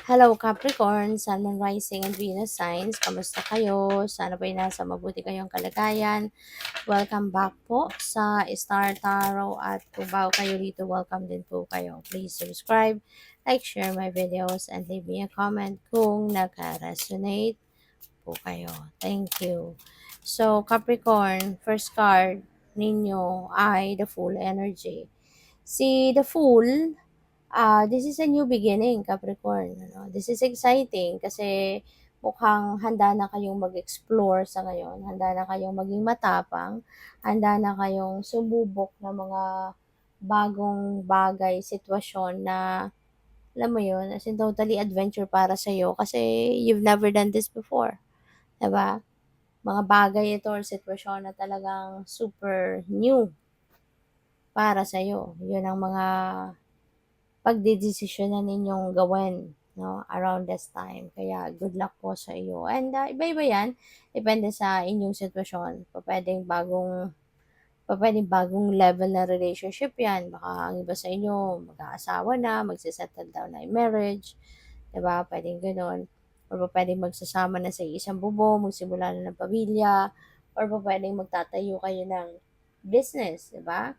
Hello Capricorn, Sun, Moon, Rising, and Venus signs. Kamusta kayo? Sana po'y nasa mabuti kayong kalagayan. Welcome back po sa Star Tarot at kung bago kayo dito, welcome din po kayo. Please subscribe, like, share my videos, and leave me a comment kung naka-resonate po kayo. Thank you. So Capricorn, first card ninyo ay the Fool energy. Si the Fool, this is a new beginning, Capricorn. Ano? This is exciting kasi mukhang handa na kayong mag-explore sa ngayon. Handa na kayong maging matapang. Handa na kayong sumubok ng mga bagong bagay, sitwasyon na, alam mo yun, as in totally adventure para sa'yo kasi you've never done this before. Diba? Mga bagay ito or sitwasyon na talagang super new para sa'yo. Yun ang mga pagdedesisyonan ninyong gawin, no, around this time. Kaya good luck po sa iyo. And iba-iba yan, depende sa inyong sitwasyon. Pwedeng bagong level na relationship yan. Baka ang iba sa inyo, mag-aasawa na, magsisettle down na in marriage. Diba? Pwedeng ganun. Or pwedeng magsasama na sa isang bubong, magsimula na ng pamilya. Or pwedeng magtatayo kayo ng business. Diba?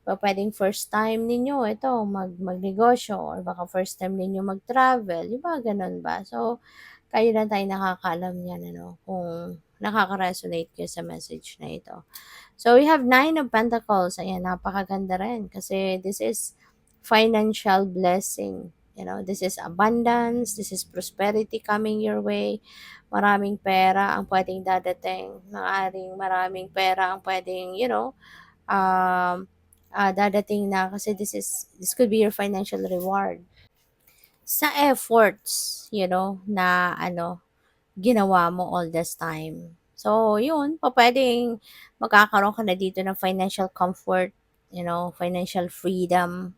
Pwedeng first time ninyo ito magnegosyo or baka first time ninyo mag-travel, yung mga ganun ba. So, kayo lang tayo nakakaalam niyan ano, kung nakaka-resonate kayo sa message na ito. So, we have 9 of Pentacles. Ayan, napakaganda rin kasi this is financial blessing. You know, this is abundance, this is prosperity coming your way. Maraming pera ang pwedeng dadating. Maraming pera ang pwedeng, dadating na kasi this could be your financial reward sa efforts, na ginawa mo all this time. So, yun, pwedeng magkakaroon ka na dito ng financial comfort, financial freedom.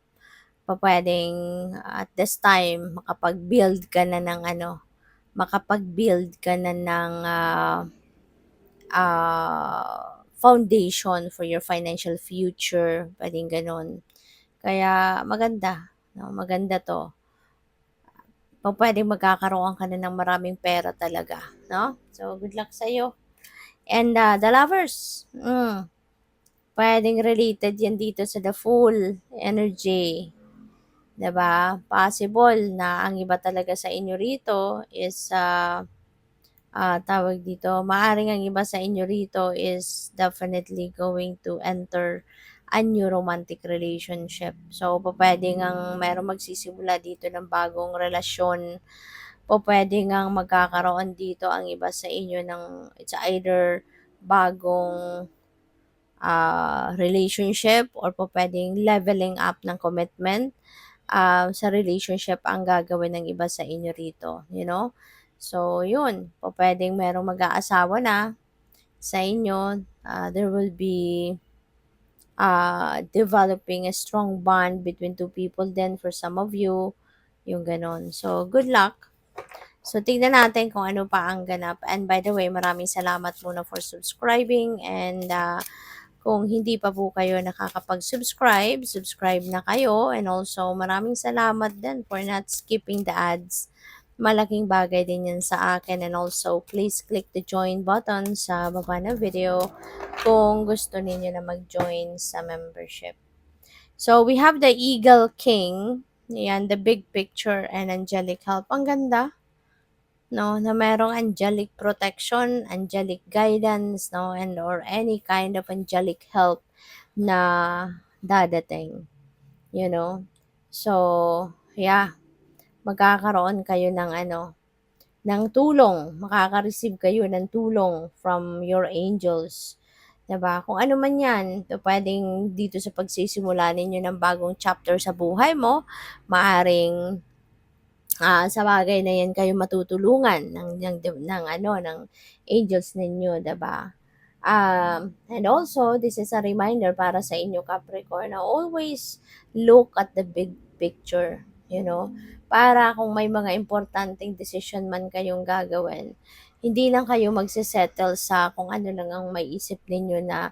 Pwedeng at this time makapag-build ka na ng foundation for your financial future, pwedeng ganun. Kaya maganda, no? Maganda 'to. Pupuwedeng magkakaroon ka na ng maraming pera talaga, no? So, good luck sa'yo. And, the lovers, puwedeng related 'yan dito sa the Fool energy, 'di ba? Possible na ang iba talaga sa inyo rito is, tawag dito, maaaring ang iba sa inyo rito is definitely going to enter a new romantic relationship. So, pupuwede ngang merong magsisimula dito ng bagong relasyon. Pupuwede ngang magkakaroon dito ang iba sa inyo ng it's either bagong relationship or pupuwedeng leveling up ng commitment sa relationship ang gagawin ng iba sa inyo rito, you know? So, yun, pupuwedeng merong mag-aasawa na sa inyo. There will be developing a strong bond between two people then for some of you, yung ganon. So, good luck. So, tingnan natin kung ano pa ang ganap. And by the way, maraming salamat muna for subscribing. And kung hindi pa po kayo nakakapag-subscribe, subscribe na kayo. And also, maraming salamat din for not skipping the ads. Malaking bagay din yan sa akin. And also, please click the join button sa baba ng video kung gusto ninyo na mag-join sa membership. So, we have the Eagle King. Yan, the big picture and angelic help. Ang ganda, no? Na merong angelic protection, angelic guidance, no? And or any kind of angelic help na dadating. You know? So, yeah. Magkakaroon kayo ng tulong. Makaka-receive kayo ng tulong from your angels. 'Diba? Kung ano man 'yan, pwedeng dito sa pagsisimula ninyo ng bagong chapter sa buhay mo, maaring sa bagay na 'yan kayo matutulungan ng angels ninyo, 'di ba? And also, this is a reminder para sa inyo Capricorn na always look at the big picture, para kung may mga importanteng decision man kayong gagawin, hindi lang kayo magse-settle sa kung ano lang ang maiisip ninyo na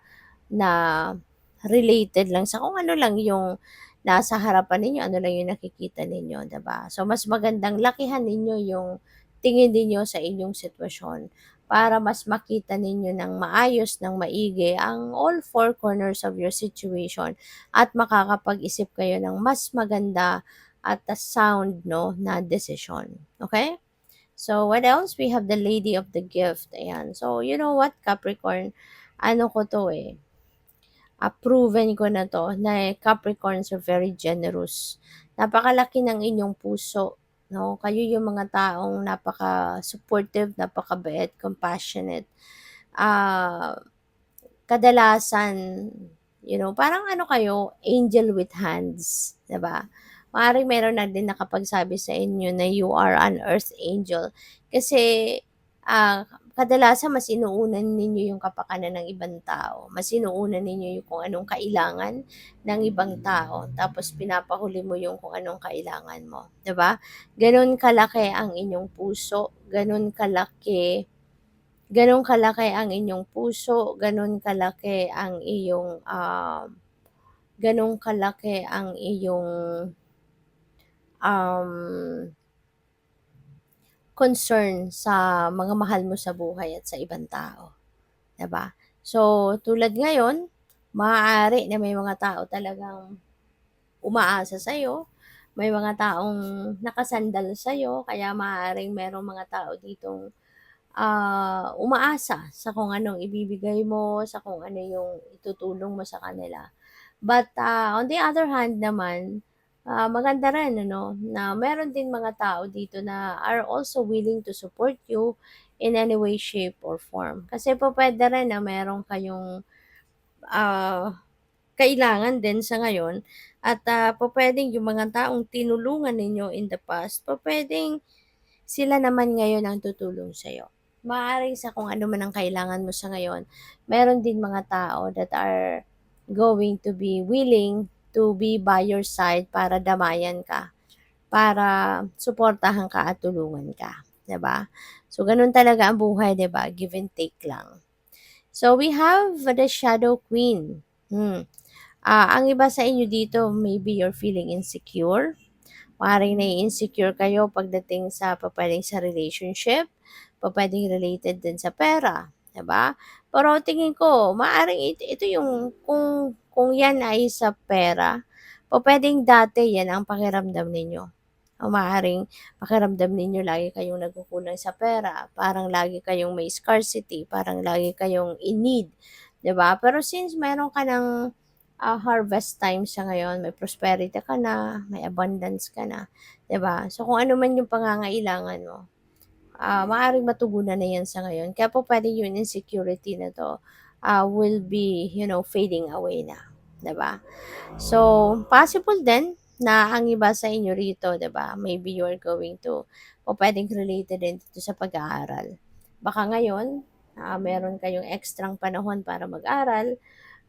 related lang sa kung ano lang yung nasa harapan ninyo, ano lang yung nakikita ninyo, 'di ba? So, mas magandang lakihan ninyo yung tingin ninyo sa inyong sitwasyon para mas makita ninyo ng maayos, ng maigi ang all four corners of your situation at makakapag-isip kayo ng mas maganda at sound, no, na decision. Okay? So, what else? We have the Lady of the Gift. Ayan. So, you know what, Capricorn? Ano ko to eh. Proven ko na to na Capricorns are very generous. Napakalaki ng inyong puso. No? Kayo yung mga taong napaka-supportive, napakabait, compassionate. Ah, kadalasan, parang ano kayo, angel with hands, 'di ba? Maaaring meron na din nakapagsabi sa inyo na you are an earth angel kasi kadalasan mas inuunan ninyo yung kapakanan ng ibang tao. Mas inuunan ninyo yung kung anong kailangan ng ibang tao tapos pinapahuli mo yung kung anong kailangan mo, 'di ba? Gano'n kalaki ang inyong puso, gano'n kalaki ang inyong puso, gano'n kalaki ang iyong, um, concern sa mga mahal mo sa buhay at sa ibang tao, 'di ba? So, tulad ngayon, maaari na may mga tao talagang umaasa sa'yo, may mga taong nakasandal sa'yo, kaya maaaring merong mga tao ditong umaasa sa kung anong ibibigay mo, sa kung ano yung itutulong mo sa kanila. But, on the other hand naman, maganda rin ano, na meron din mga tao dito na are also willing to support you in any way, shape, or form. Kasi po puwede rin na meron kayong, ah, kailangan din sa ngayon at, pupuwedeng yung mga taong tinulungan ninyo in the past, pupuwedeng sila naman ngayon ang tutulong sa'yo. Maaaring sa kung ano man ang kailangan mo sa ngayon, meron din mga tao that are going to be willing to be by your side para damayan ka, para suportahan ka at tulungan ka, 'di ba? So gano'n talaga ang buhay, 'di ba? Give and take lang. So we have the Shadow Queen. Ang iba sa inyo dito, maybe you're feeling insecure. Maaaring nai-insecure kayo pagdating sa pupuwedeng sa relationship, pupuwedeng related din sa pera, 'di ba? Pero tingin ko maaaring ito yung kung 'yan ay sa pera, pupuwedeng dati 'yan ang pakiramdam ninyo. O maaaring pakiramdam ninyo lagi kayong nagkukulang sa pera, parang lagi kayong may scarcity, parang lagi kayong in need, 'di ba? Pero since meron ka ng harvest time sa ngayon, may prosperity ka na, may abundance ka na, 'di ba? So, kung ano man yung pangangailangan mo, maaaring matugunan na 'yan sa ngayon. Kaya po puwede yung insecurity na 'to, will be, fading away na, 'di ba? So, possible din na ang iba sa inyo rito, 'di ba, maybe you are going to o puwedeng related din dito sa pag-aaral. Baka ngayon, meron kayong ekstrang panahon para mag-aral,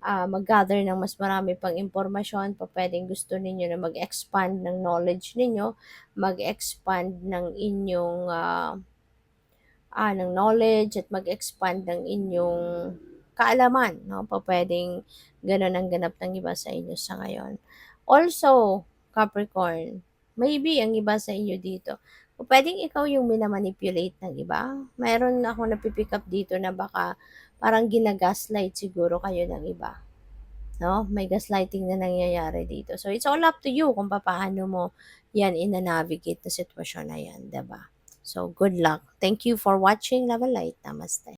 mag-gather ng mas marami pang impormasyon, pupuwedeng gusto ninyo na mag-expand ng knowledge ninyo, mag-expand ng inyong, ng knowledge at mag-expand ng inyong kaalaman, 'no, pupuwedeng gano'n ang ganap ng iba sa inyo sa ngayon. Also, Capricorn, maybe ang iba sa inyo dito, pupuwedeng ikaw yung mina-manipulate ng iba. Meron akong napi-pick up dito na baka parang gina-gaslight siguro kayo ng iba. 'No, may gaslighting na nangyayari dito. So, it's all up to you kung papaano mo 'yan ina-navigate na sitwasyon na 'yan, 'di ba? So, good luck. Thank you for watching. Love and light. Namaste.